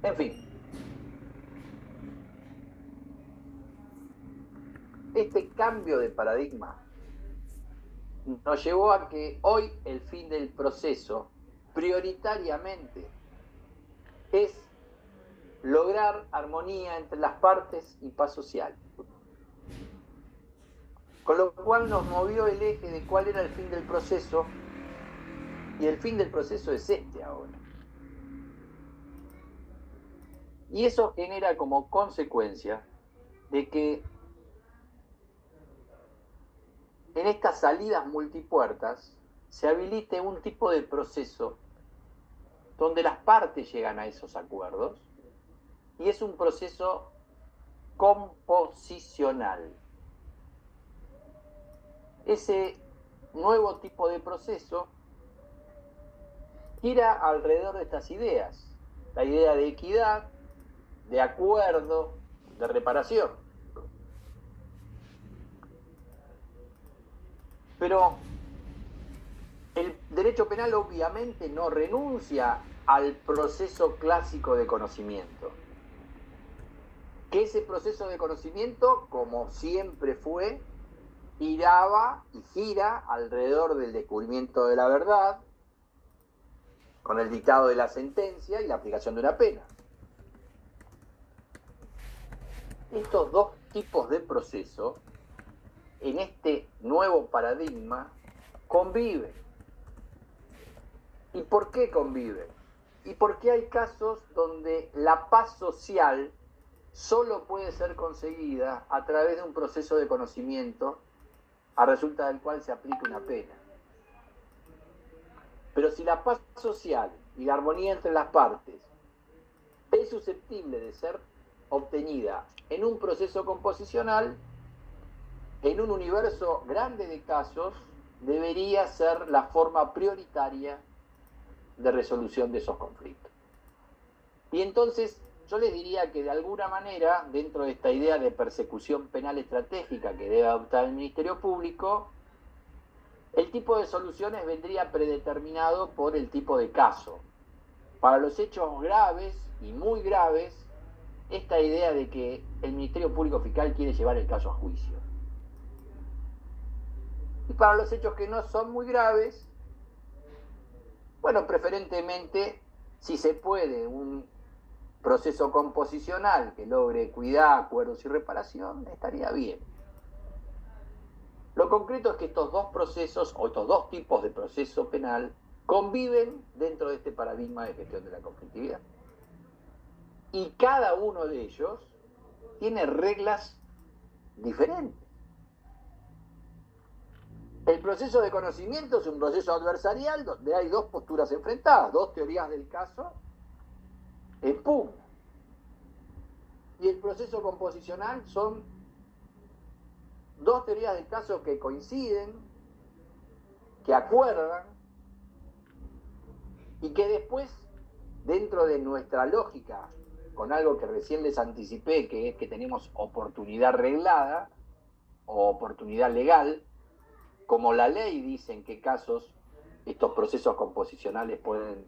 En fin, este cambio de paradigma nos llevó a que hoy el fin del proceso prioritariamente es lograr armonía entre las partes y paz social. Con lo cual nos movió el eje de cuál era el fin del proceso, y el fin del proceso es este ahora. Y eso genera como consecuencia de que en estas salidas multipuertas se habilite un tipo de proceso donde las partes llegan a esos acuerdos, y es un proceso composicional. Ese nuevo tipo de proceso gira alrededor de estas ideas, la idea de equidad, de acuerdo, de reparación. Pero el derecho penal obviamente no renuncia al proceso clásico de conocimiento. Que ese proceso de conocimiento, como siempre fue, giraba y gira alrededor del descubrimiento de la verdad, con el dictado de la sentencia y la aplicación de una pena. Estos dos tipos de proceso, en este nuevo paradigma, conviven. ¿Y por qué conviven? Y porque hay casos donde la paz social solo puede ser conseguida a través de un proceso de conocimiento a resulta del cual se aplica una pena. Pero si la paz social y la armonía entre las partes es susceptible de ser obtenida en un proceso composicional, en un universo grande de casos, debería ser la forma prioritaria de resolución de esos conflictos. Y entonces yo les diría que de alguna manera, dentro de esta idea de persecución penal estratégica que debe adoptar el Ministerio Público, el tipo de soluciones vendría predeterminado por el tipo de caso. Para los hechos graves y muy graves, esta idea de que el Ministerio Público Fiscal quiere llevar el caso a juicio. Y para los hechos que no son muy graves, bueno, preferentemente, si se puede, un proceso composicional que logre equidad, acuerdos y reparación, estaría bien. Lo concreto es que estos dos procesos, o estos dos tipos de proceso penal, conviven dentro de este paradigma de gestión de la conflictividad. Y cada uno de ellos tiene reglas diferentes. El proceso de conocimiento es un proceso adversarial donde hay dos posturas enfrentadas, dos teorías del caso en pugna. Y el proceso composicional son dos teorías del caso que coinciden, que acuerdan, y que después, dentro de nuestra lógica, con algo que recién les anticipé, que es que tenemos oportunidad reglada o oportunidad legal, como la ley dice en qué casos estos procesos composicionales pueden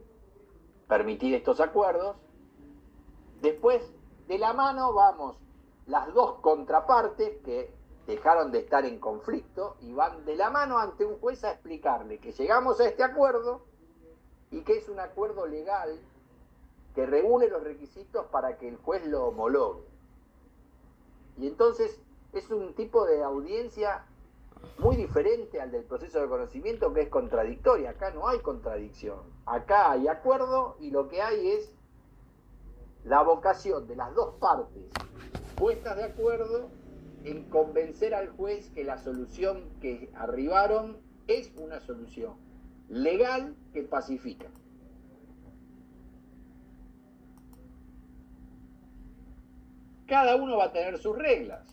permitir estos acuerdos. Después, de la mano, vamos las dos contrapartes que dejaron de estar en conflicto y van de la mano ante un juez a explicarle que llegamos a este acuerdo y que es un acuerdo legal que reúne los requisitos para que el juez lo homologue. Y entonces es un tipo de audiencia muy diferente al del proceso de conocimiento, que es contradictoria. Acá no hay contradicción. Acá hay acuerdo y lo que hay es la vocación de las dos partes puestas de acuerdo en convencer al juez que la solución que arribaron es una solución legal que pacifica. Cada uno va a tener sus reglas.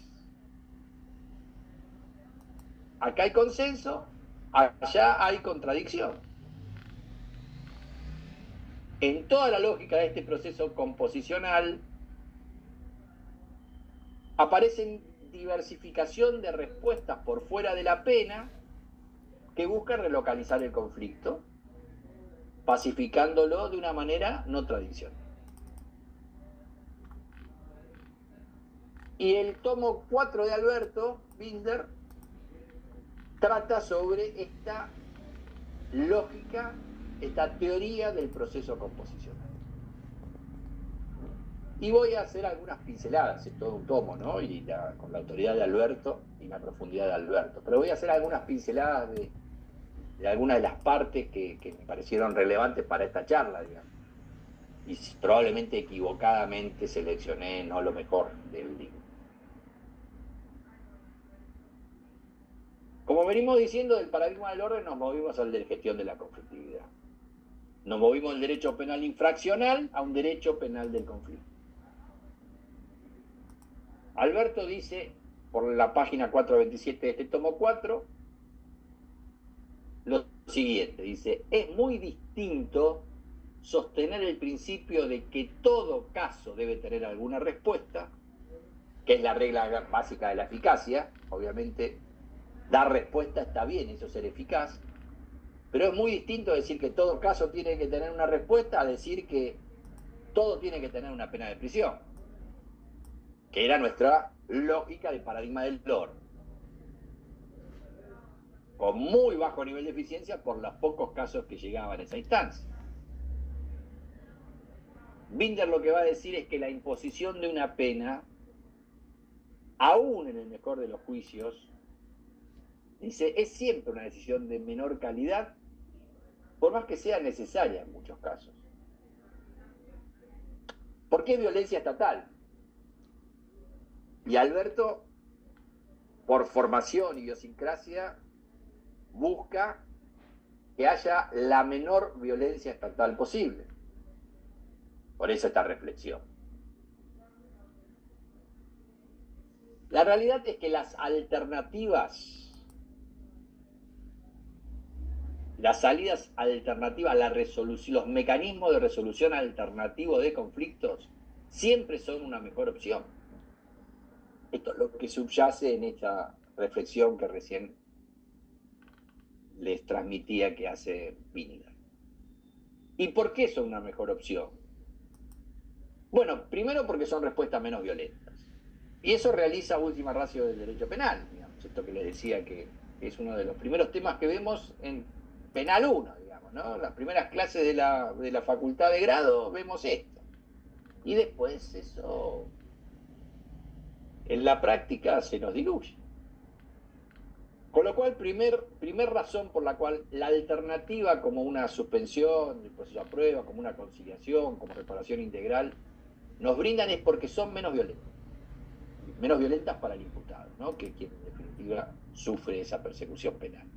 Acá hay consenso, allá hay contradicción. En toda la lógica de este proceso composicional aparecen diversificación de respuestas por fuera de la pena que buscan relocalizar el conflicto, pacificándolo de una manera no tradicional. Y el tomo 4 de Alberto Binder trata sobre esta lógica, esta teoría del proceso composicional. Y voy a hacer algunas pinceladas, es todo un tomo, ¿no? Y con la autoridad de Alberto y la profundidad de Alberto. Pero voy a hacer algunas pinceladas de algunas de las partes que me parecieron relevantes para esta charla, digamos. Y probablemente equivocadamente seleccioné no lo mejor del libro. Como venimos diciendo, del paradigma del orden nos movimos al de gestión de la conflictividad. Nos movimos del derecho penal infraccional a un derecho penal del conflicto. Alberto dice, por la página 427 de este tomo 4, lo siguiente, dice, es muy distinto sostener el principio de que todo caso debe tener alguna respuesta, que es la regla básica de la eficacia. Obviamente, dar respuesta está bien, eso es ser eficaz, pero es muy distinto decir que todo caso tiene que tener una respuesta a decir que todo tiene que tener una pena de prisión, que era nuestra lógica de paradigma del orden, con muy bajo nivel de eficiencia por los pocos casos que llegaban a esa instancia. Binder lo que va a decir es que la imposición de una pena, aún en el mejor de los juicios, dice, es siempre una decisión de menor calidad, por más que sea necesaria en muchos casos. ¿Por qué violencia estatal? Y Alberto, por formación y idiosincrasia, busca que haya la menor violencia estatal posible. Por eso esta reflexión. La realidad es que las alternativas, las salidas alternativas, la resolución, los mecanismos de resolución alternativos de conflictos siempre son una mejor opción. Esto es lo que subyace en esta reflexión que recién les transmitía que hace Binder. ¿Y por qué son una mejor opción? Bueno, primero porque son respuestas menos violentas. Y eso realiza última ratio del derecho penal, digamos, esto que les decía que es uno de los primeros temas que vemos en Penal 1, digamos, ¿no? Las primeras clases de la facultad de grado vemos esto. Y después eso en la práctica se nos diluye. Con lo cual, primer razón por la cual la alternativa como una suspensión del proceso a prueba, como una conciliación, como reparación integral, nos brindan es porque son menos violentas para el imputado, ¿no? Que quien en definitiva sufre esa persecución penal.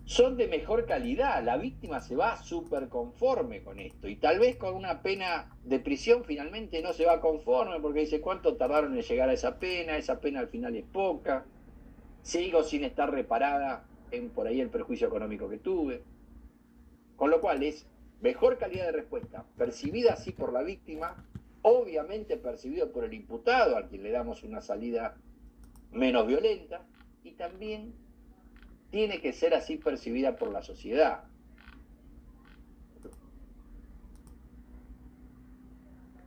Son de mejor calidad, la víctima se va súper conforme con esto, y tal vez con una pena de prisión finalmente no se va conforme porque dice cuánto tardaron en llegar a esa pena al final es poca, sigo sin estar reparada en por ahí el perjuicio económico que tuve. Con lo cual es mejor calidad de respuesta, percibida así por la víctima, obviamente percibido por el imputado, al quien le damos una salida menos violenta, y también tiene que ser así percibida por la sociedad.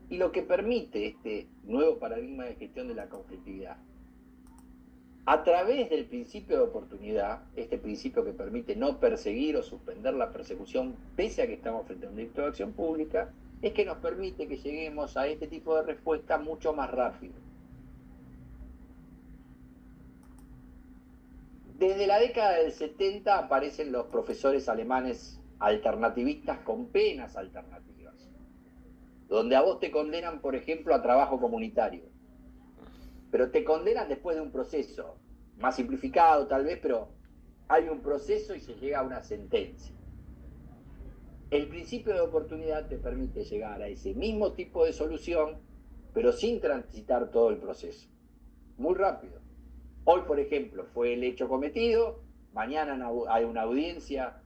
Y lo que permite este nuevo paradigma de gestión de la conflictividad, a través del principio de oportunidad, este principio que permite no perseguir o suspender la persecución pese a que estamos frente a un delito de acción pública, es que nos permite que lleguemos a este tipo de respuesta mucho más rápido. Desde la década del 70 aparecen los profesores alemanes alternativistas con penas alternativas, donde a vos te condenan, por ejemplo, a trabajo comunitario, pero te condenan después de un proceso, más simplificado tal vez, pero hay un proceso y se llega a una sentencia. El principio de oportunidad te permite llegar a ese mismo tipo de solución, pero sin transitar todo el proceso. Muy rápido. Hoy, por ejemplo, fue el hecho cometido, mañana hay una audiencia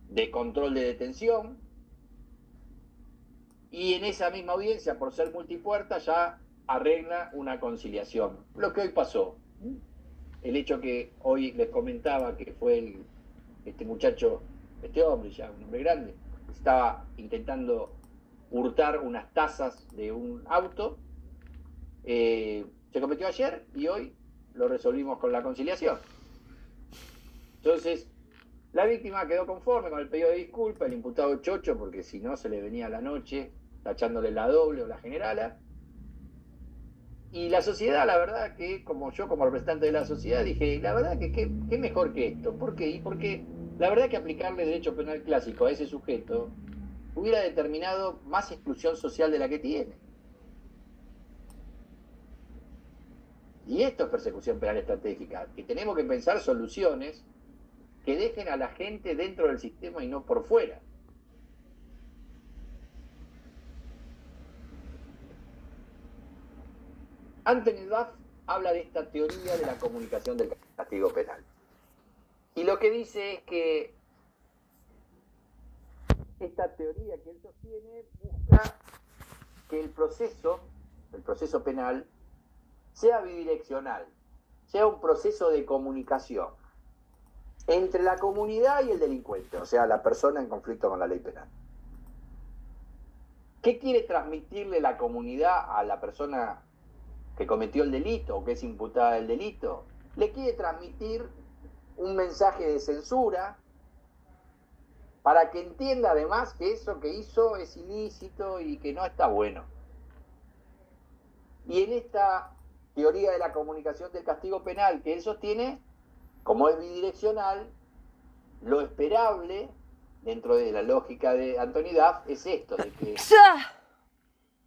de control de detención, y en esa misma audiencia, por ser multipuerta, ya arregla una conciliación. Lo que hoy pasó. El hecho que hoy les comentaba que fue este muchacho, este hombre ya, un hombre grande, estaba intentando hurtar unas tazas de un auto, se cometió ayer y hoy lo resolvimos con la conciliación. Entonces, la víctima quedó conforme con el pedido de disculpa, el imputado chocho, porque si no se le venía la noche tachándole la doble o la generala. Y la sociedad, la verdad que, como yo como representante de la sociedad, dije, la verdad que qué mejor que esto. ¿Por qué? Y porque la verdad que aplicarle derecho penal clásico a ese sujeto hubiera determinado más exclusión social de la que tiene. Y esto es persecución penal estratégica, que tenemos que pensar soluciones que dejen a la gente dentro del sistema y no por fuera. Anthony Duff habla de esta teoría de la comunicación del castigo penal. Y lo que dice es que esta teoría que él sostiene busca que el proceso penal, sea bidireccional, sea un proceso de comunicación entre la comunidad y el delincuente, o sea, la persona en conflicto con la ley penal. ¿Qué quiere transmitirle la comunidad a la persona que cometió el delito o que es imputada del delito? Le quiere transmitir un mensaje de censura para que entienda además que eso que hizo es ilícito y que no está bueno. Y en esta teoría de la comunicación del castigo penal que él sostiene, como es bidireccional, lo esperable, dentro de la lógica de Anthony Duff, es esto, de que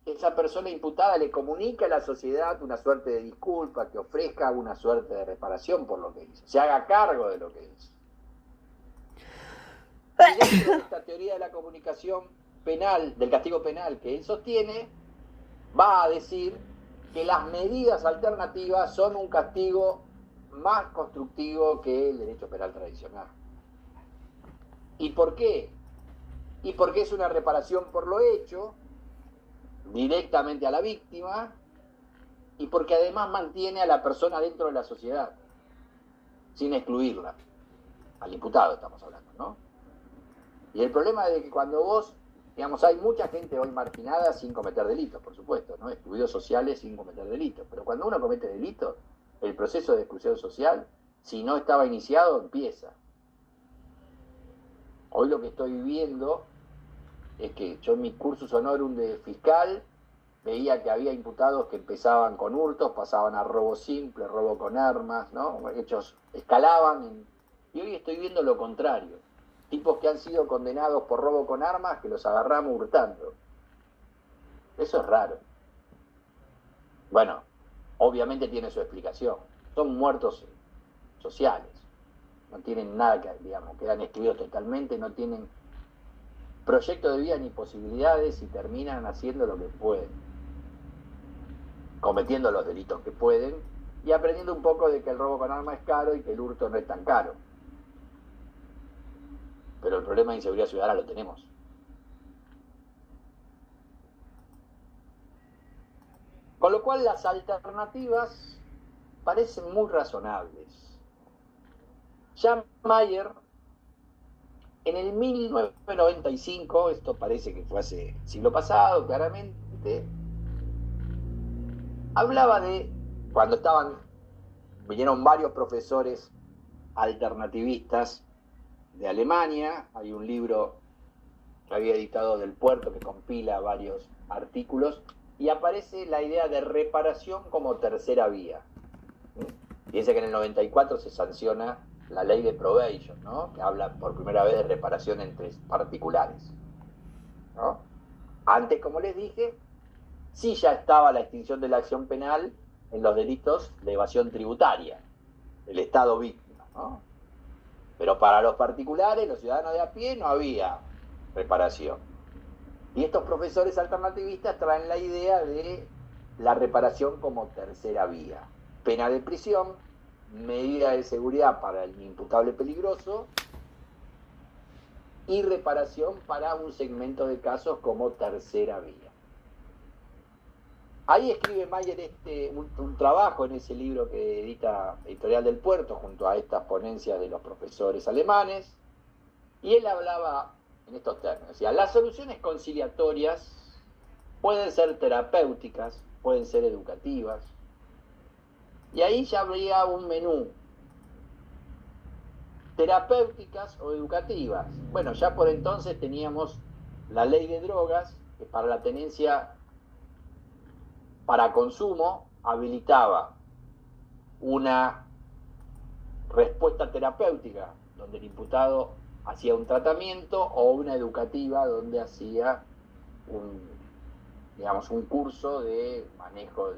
esa persona imputada le comunique a la sociedad una suerte de disculpa, que ofrezca una suerte de reparación por lo que hizo, se haga cargo de lo que hizo. Y dentro de esta teoría de la comunicación penal, del castigo penal que él sostiene, va a decir que las medidas alternativas son un castigo más constructivo que el derecho penal tradicional. ¿Y por qué? Y porque es una reparación por lo hecho, directamente a la víctima, y porque además mantiene a la persona dentro de la sociedad, sin excluirla. Al imputado estamos hablando, ¿no? Y el problema es de que cuando vos, digamos, hay mucha gente hoy marginada sin cometer delitos, por supuesto, ¿no? Excluidos sociales sin cometer delitos. Pero cuando uno comete delitos, el proceso de exclusión social, si no estaba iniciado, empieza. Hoy lo que estoy viviendo es que yo en mi cursus honorum de fiscal veía que había imputados que empezaban con hurtos, pasaban a robo simple, robo con armas, ¿no? Hechos escalaban, y hoy estoy viendo lo contrario. Tipos que han sido condenados por robo con armas que los agarramos hurtando. Eso es raro. Bueno, obviamente tiene su explicación. Son muertos sociales. No tienen nada que, digamos, quedan excluidos totalmente, no tienen proyecto de vida ni posibilidades y terminan haciendo lo que pueden, cometiendo los delitos que pueden y aprendiendo un poco de que el robo con arma es caro y que el hurto no es tan caro. Pero el problema de inseguridad ciudadana lo tenemos. Con lo cual las alternativas parecen muy razonables. Jan Mayer, en el 1995, esto parece que fue hace siglo pasado, claramente, hablaba de, cuando vinieron varios profesores alternativistas de Alemania, hay un libro que había editado Del Puerto que compila varios artículos, y aparece la idea de reparación como tercera vía. Fíjense que en el 94 se sanciona la ley de probation, ¿no? Que habla por primera vez de reparación entre particulares, ¿no? Antes, como les dije, sí ya estaba la extinción de la acción penal en los delitos de evasión tributaria, el Estado víctima, ¿no? Pero para los particulares, los ciudadanos de a pie, no había reparación. Y estos profesores alternativistas traen la idea de la reparación como tercera vía. Pena de prisión, medida de seguridad para el imputable peligroso y reparación para un segmento de casos como tercera vía. Ahí escribe Mayer un trabajo en ese libro que edita Editorial del Puerto junto a estas ponencias de los profesores alemanes, y él hablaba en estos términos. Decía, las soluciones conciliatorias pueden ser terapéuticas, pueden ser educativas. Y ahí ya habría un menú. Terapéuticas o educativas. Bueno, ya por entonces teníamos la ley de drogas, que para la tenencia para consumo habilitaba una respuesta terapéutica, donde el imputado hacía un tratamiento, o una educativa, donde hacía un curso de manejo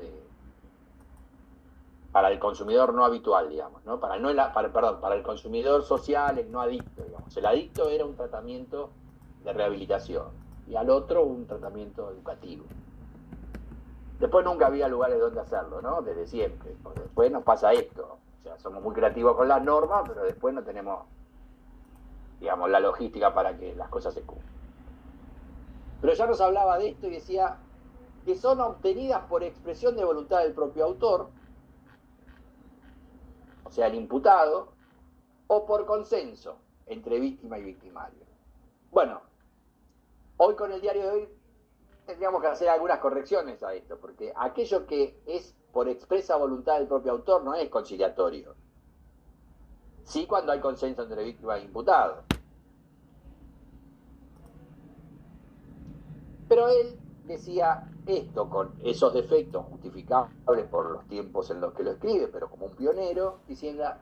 para el consumidor no habitual, digamos, ¿no? Para el consumidor social, el no adicto, digamos. El adicto era un tratamiento de rehabilitación y al otro un tratamiento educativo. Después nunca había lugares donde hacerlo, ¿no? Desde siempre. Porque después nos pasa esto. O sea, somos muy creativos con las normas, pero después no tenemos, digamos, la logística para que las cosas se cumplan. Pero ya nos hablaba de esto y decía que son obtenidas por expresión de voluntad del propio autor, o sea, el imputado, o por consenso entre víctima y victimario. Bueno, hoy con el diario de hoy tendríamos que hacer algunas correcciones a esto, porque aquello que es por expresa voluntad del propio autor no es conciliatorio. Sí, cuando hay consenso entre víctima e imputado. Pero él decía esto con esos defectos justificables por los tiempos en los que lo escribe, pero como un pionero, decía,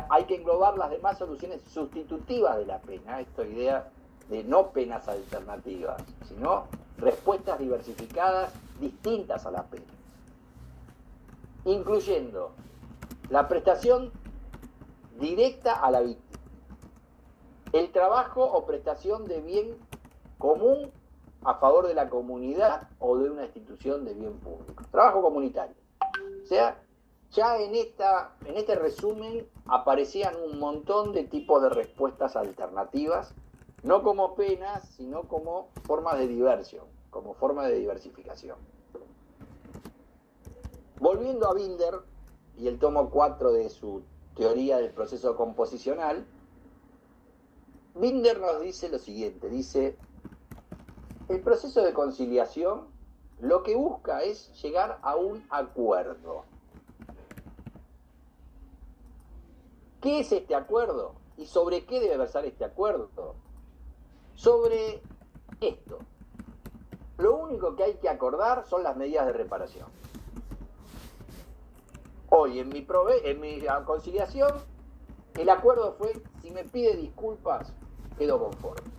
hay que englobar las demás soluciones sustitutivas de la pena, esta idea de no penas alternativas, sino respuestas diversificadas distintas a la pena, incluyendo la prestación directa a la víctima, el trabajo o prestación de bien común a favor de la comunidad o de una institución de bien público. Trabajo comunitario. O sea, ya en este resumen aparecían un montón de tipos de respuestas alternativas, no como penas, sino como formas de diversión, como forma de diversificación. Volviendo a Binder y el tomo 4 de su teoría del proceso composicional, Binder nos dice lo siguiente, dice: el proceso de conciliación lo que busca es llegar a un acuerdo. ¿Qué es este acuerdo? ¿Y sobre qué debe versar este acuerdo? Sobre esto. Lo único que hay que acordar son las medidas de reparación. Hoy en mi conciliación, el acuerdo fue: si me pide disculpas, quedo conforme.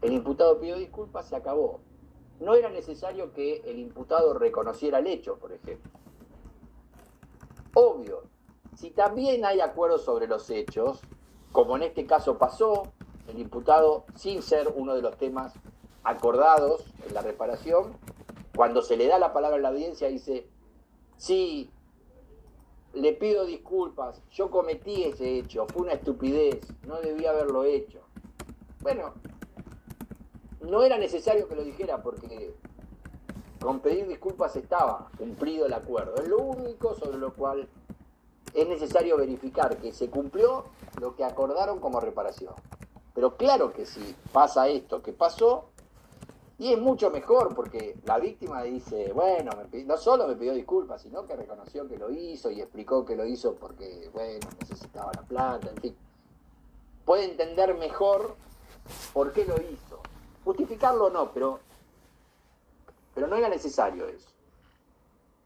El imputado pidió disculpas, se acabó. No era necesario que el imputado reconociera el hecho, por ejemplo. Obvio, si también hay acuerdo sobre los hechos, como en este caso pasó, el imputado, sin ser uno de los temas acordados en la reparación, cuando se le da la palabra a la audiencia, dice: sí, le pido disculpas, yo cometí ese hecho, fue una estupidez, no debía haberlo hecho. Bueno, no era necesario que lo dijera, porque con pedir disculpas estaba cumplido el acuerdo. Es lo único sobre lo cual es necesario verificar que se cumplió lo que acordaron como reparación. Pero claro que si pasa esto que pasó, y es mucho mejor, porque la víctima dice, bueno, no solo me pidió disculpas, sino que reconoció que lo hizo y explicó que lo hizo porque, bueno, necesitaba la plata, en fin. Puede entender mejor por qué lo hizo. Justificarlo no, pero no era necesario eso.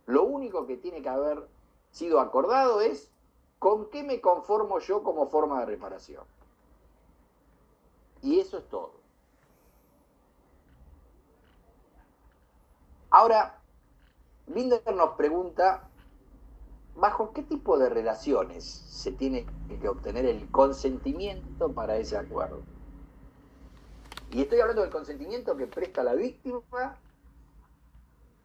Lo único que tiene que haber sido acordado es con qué me conformo yo como forma de reparación. Y eso es todo. Ahora, Binder nos pregunta, ¿bajo qué tipo de relaciones se tiene que obtener el consentimiento para ese acuerdo? Y estoy hablando del consentimiento que presta la víctima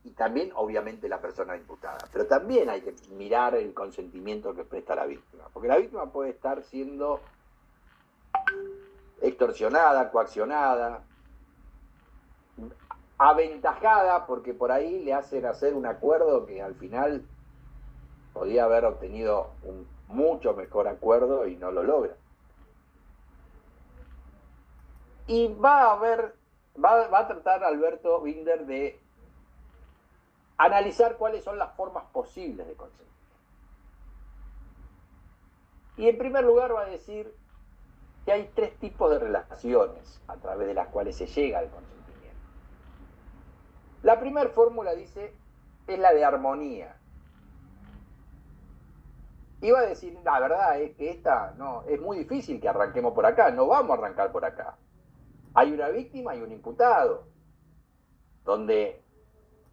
y también, obviamente, la persona imputada. Pero también hay que mirar el consentimiento que presta la víctima, porque la víctima puede estar siendo extorsionada, coaccionada, aventajada, porque por ahí le hacen hacer un acuerdo que al final podía haber obtenido un mucho mejor acuerdo y no lo logra. Y va a haber va a tratar Alberto Binder de analizar cuáles son las formas posibles de consentir. Y en primer lugar va a decir que hay 3 tipos de relaciones a través de las cuales se llega al consentimiento. La primera fórmula, dice, es la de armonía. Y va a decir, la verdad es que es muy difícil que arranquemos por acá, no vamos a arrancar por acá. Hay una víctima y un imputado, donde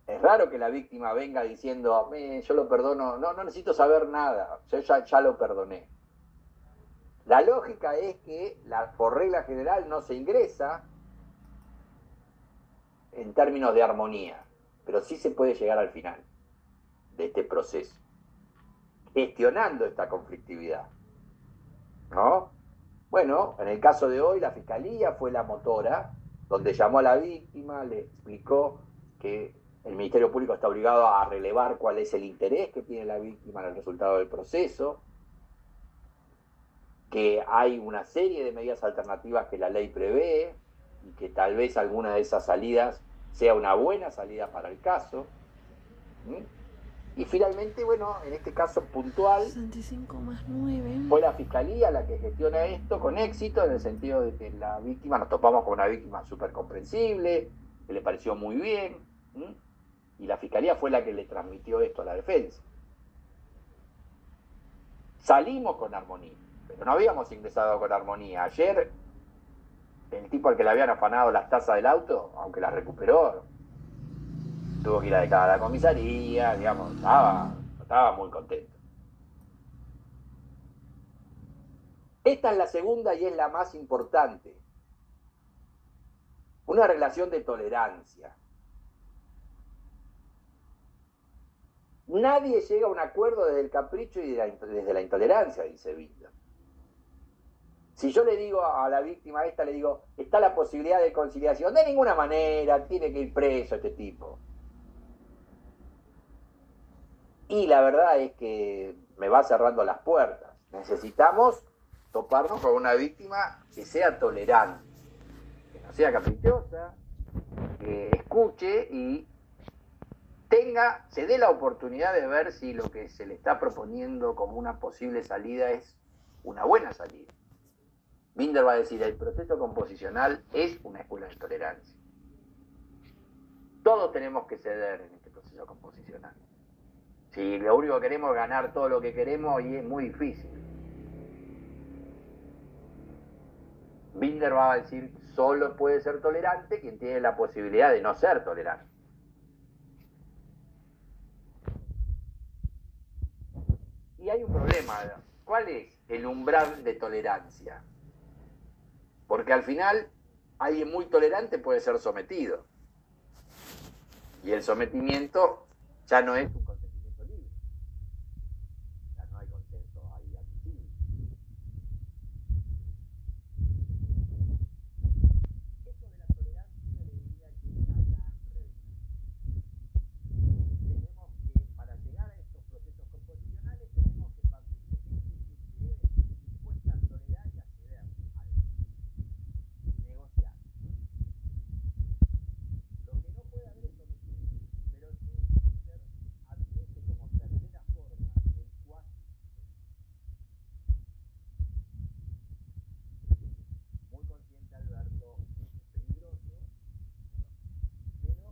es raro que la víctima venga diciendo, yo lo perdono, no necesito saber nada, yo ya lo perdoné. La lógica es que, por regla general, no se ingresa en términos de armonía, pero sí se puede llegar al final de este proceso, gestionando esta conflictividad, ¿no? Bueno, en el caso de hoy, la Fiscalía fue la motora, donde llamó a la víctima, le explicó que el Ministerio Público está obligado a relevar cuál es el interés que tiene la víctima en el resultado del proceso, que hay una serie de medidas alternativas que la ley prevé y que tal vez alguna de esas salidas sea una buena salida para el caso. Y finalmente, bueno, en este caso puntual, 65 más 9. Fue la Fiscalía la que gestiona esto con éxito, en el sentido de que la víctima, nos topamos con una víctima súper comprensible, que le pareció muy bien, y la Fiscalía fue la que le transmitió esto a la defensa. Salimos con armonía, pero no habíamos ingresado con armonía. Ayer, el tipo al que le habían afanado las tazas del auto, aunque las recuperó, tuvo que ir a declarar a la comisaría, digamos, estaba muy contento. Esta es la segunda y es la más importante. Una relación de tolerancia. Nadie llega a un acuerdo desde el capricho y desde la intolerancia, dice Binder. Si yo le digo a la víctima esta, le digo, está la posibilidad de conciliación, de ninguna manera tiene que ir preso este tipo. Y la verdad es que me va cerrando las puertas. Necesitamos toparnos con una víctima que sea tolerante, que no sea caprichosa, que escuche y se dé la oportunidad de ver si lo que se le está proponiendo como una posible salida es una buena salida. Binder va a decir, el proceso composicional es una escuela de tolerancia. Todos tenemos que ceder en este proceso composicional. Si lo único que queremos es ganar todo lo que queremos, y es muy difícil. Binder va a decir, solo puede ser tolerante quien tiene la posibilidad de no ser tolerante. Y hay un problema. ¿Cuál es el umbral de tolerancia? Porque al final, alguien muy tolerante puede ser sometido. Y el sometimiento ya no es un consentimiento libre. Ya no hay consenso ahí admisible. Esto de la tolerancia le diría que es una gran regla. Tenemos que, para llegar a estos procesos composicionales, tenemos que partir de gente que esté dispuesta a tolerar y a ceder a negociar. Lo que no puede haber es sometimiento, pero sí admite como tercera forma el cuasi. Muy consciente Alberto, es peligroso, pero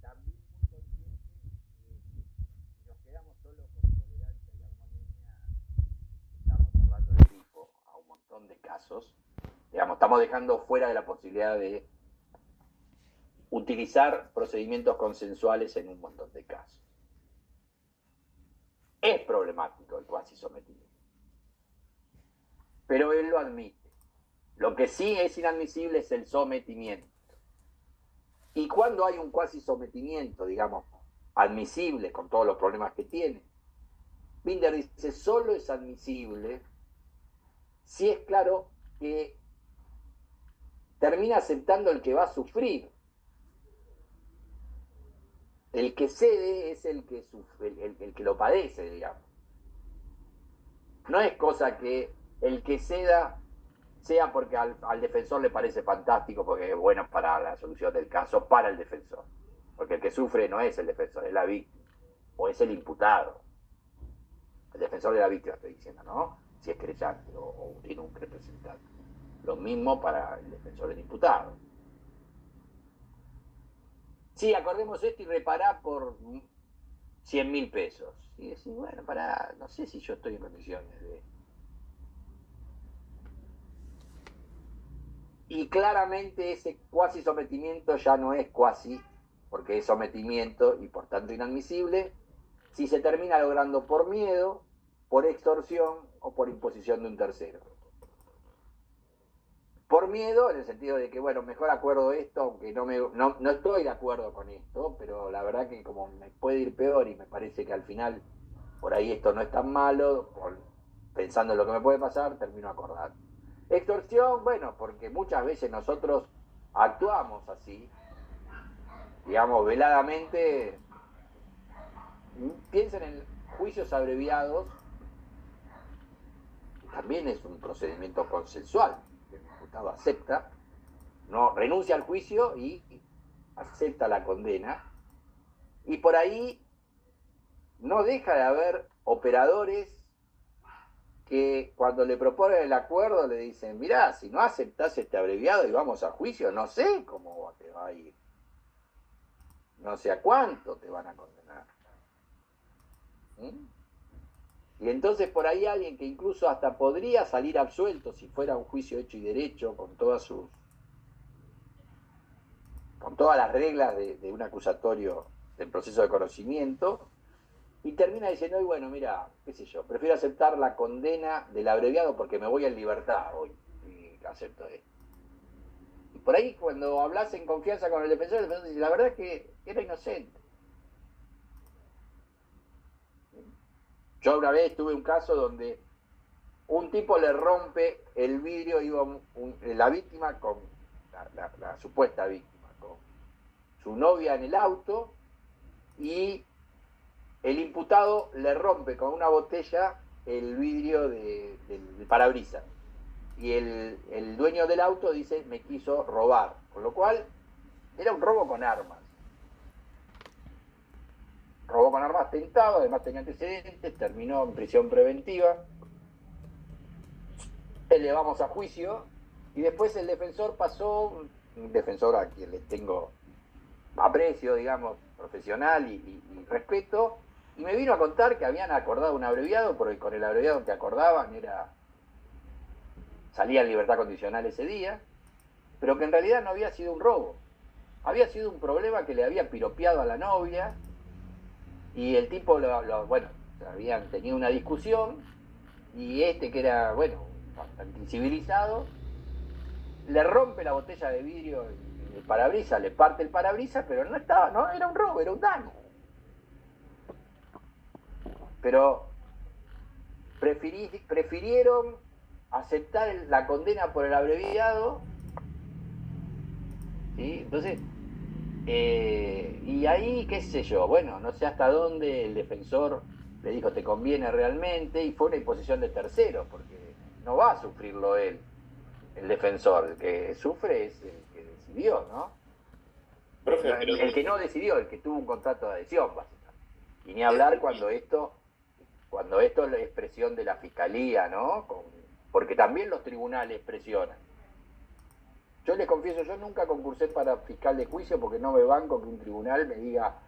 también muy consciente que si nos quedamos solo con tolerancia y armonía, estamos cerrando el grifo a un montón de casos. Digamos, estamos dejando fuera de la posibilidad de utilizar procedimientos consensuales en un montón de casos. Es problemático el cuasi sometimiento, pero él lo admite. Lo que sí es inadmisible es el sometimiento. Y cuando hay un cuasi sometimiento, digamos, admisible con todos los problemas que tiene, Binder dice, solo es admisible si es claro que termina aceptando el que va a sufrir. El que cede es el que sufre, el que lo padece, digamos. No es cosa que el que ceda sea porque al defensor le parece fantástico, porque es bueno para la solución del caso, para el defensor. Porque el que sufre no es el defensor, es la víctima, o es el imputado. El defensor de la víctima, estoy diciendo, ¿no? Si es querellante o tiene un representante. Lo mismo para el defensor del imputado. Sí, acordemos esto y repará por 100.000 pesos. Y decís, bueno, pará, no sé si yo estoy en condiciones de... Y claramente ese cuasi sometimiento ya no es cuasi, porque es sometimiento y por tanto inadmisible, si se termina logrando por miedo, por extorsión o por imposición de un tercero. Por miedo, en el sentido de que, bueno, mejor acuerdo esto, aunque no estoy de acuerdo con esto, pero la verdad que como me puede ir peor y me parece que al final por ahí esto no es tan malo, pensando en lo que me puede pasar, termino acordando. Extorsión, bueno, porque muchas veces nosotros actuamos así, digamos, veladamente. Piensen en juicios abreviados, que también es un procedimiento consensual, que el imputado acepta, no renuncia al juicio y acepta la condena, y por ahí no deja de haber operadores que cuando le proponen el acuerdo le dicen, mirá, si no aceptás este abreviado y vamos a juicio, no sé cómo te va a ir, no sé a cuánto te van a condenar. Y entonces por ahí alguien que incluso hasta podría salir absuelto si fuera un juicio hecho y derecho, con todas las reglas de un acusatorio del proceso de conocimiento, y termina diciendo, bueno, mira, qué sé yo, prefiero aceptar la condena del abreviado porque me voy en libertad hoy y acepto esto. Y por ahí cuando hablas en confianza con el defensor dice, la verdad es que era inocente. Yo una vez tuve un caso donde un tipo le rompe el vidrio, iba la víctima con la supuesta víctima, con su novia en el auto, y el imputado le rompe con una botella el vidrio del parabrisas. Y el dueño del auto dice, me quiso robar. Con lo cual, era un robo con armas. Robó con armas tentado, además tenía antecedentes, terminó en prisión preventiva. Elevamos a juicio y después el defensor pasó, un defensor a quien le tengo aprecio, digamos, profesional y respeto, y me vino a contar que habían acordado un abreviado, porque con el abreviado que acordaban salía en libertad condicional ese día, pero que en realidad no había sido un robo, había sido un problema que le había piropeado a la novia, y el tipo, bueno, habían tenido una discusión, y que era, bueno, bastante incivilizado, le rompe la botella de vidrio en el parabrisas, le parte el parabrisas, pero no era un robo, era un daño. Pero prefirieron aceptar la condena por el abreviado, ¿sí? Entonces, y ahí, qué sé yo, bueno, no sé hasta dónde el defensor le dijo, te conviene realmente, y fue una imposición de terceros, porque no va a sufrirlo él, el defensor, el que sufre es el que decidió, ¿no? Profe, pero... El que no decidió, el que tuvo un contrato de adhesión, básicamente. Y ni hablar cuando esto es la expresión de la fiscalía, ¿no? Porque también los tribunales presionan. Yo les confieso, yo nunca concursé para fiscal de juicio porque no me banco que un tribunal me diga,